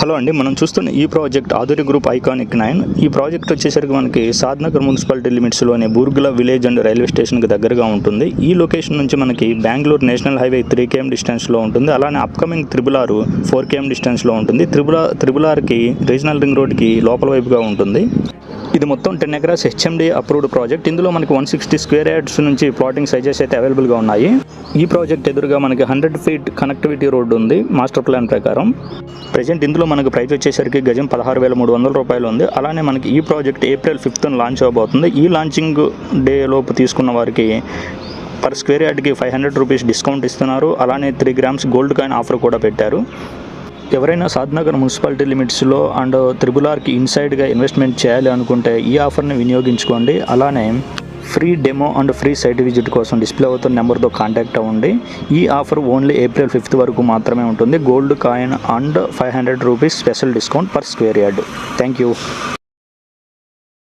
Hello అండి, మనం చూస్తున్న ఈ ప్రాజెక్ట్ ఆధురి గ్రూప్ ఐకానిక్ 9. ఈ ప్రాజెక్ట్ వచ్చేసరికి మనకి సాద్నగర్ మున్సిపాలిటీ లిమిట్స్లోని బూర్గుల విలేజ్ అండ్ రైల్వే స్టేషన్కి దగ్గరగా ఉంటుంది. ఈ లొకేషన్ నుంచి మనకి బెంగళూరు నేషనల్ హైవే 3 km డిస్టెన్స్లో ఉంటుంది. అలానే అప్కమింగ్ త్రిబుల్ 4 km డిస్టెన్స్లో ఉంటుంది. త్రిబుల్ ఆర్కి రీజనల్ రింగ్ రోడ్కి లోపల వైపుగా ఉంటుంది. ఇది మొత్తం 10 acres HMD అప్రూవ్డ్ ప్రాజెక్ట్. ఇందులో మనకి 160 స్క్వేర్ యార్డ్స్ నుంచి ప్లాటింగ్ సైజెస్ అయితే అవైలబుల్గా ఉన్నాయి. ఈ ప్రాజెక్ట్ ఎదురుగా మనకి 100 feet కనెక్టివిటీ రోడ్డు ఉంది మాస్టర్ ప్లాన్ ప్రకారం. ప్రజెంట్ ఇందులో మనకు ప్రైస్ వచ్చేసరికి గజం 16,300 రూపాయలు ఉంది. అలానే మనకి ఈ ప్రాజెక్ట్ April 5th లాంచ్ అవబోతుంది. ఈ లాంచింగ్ డే లోపు తీసుకున్న వారికి పర్ స్క్వేర్ యార్డ్కి 500 రూపీస్ డిస్కౌంట్ ఇస్తున్నారు. అలానే 3 grams గోల్డ్ కాయిన్ ఆఫర్ కూడా పెట్టారు. ఎవరైనా సాద్నగర్ మున్సిపాలిటీ లిమిట్స్లో అండ్ త్రిబుల్ ఆర్కి ఇన్సైడ్గా ఇన్వెస్ట్మెంట్ చేయాలి అనుకుంటే ఈ ఆఫర్ని వినియోగించుకోండి. అలానే free demo and free site visit కోసం డిస్ప్లే అవుతున్న నెంబర్తో కాంటాక్ట్ అవ్వండి. ఈ ఆఫర్ ఓన్లీ April 5th వరకు మాత్రమే ఉంటుంది. Gold coin and 500 rupees special discount per square yard. Thank you.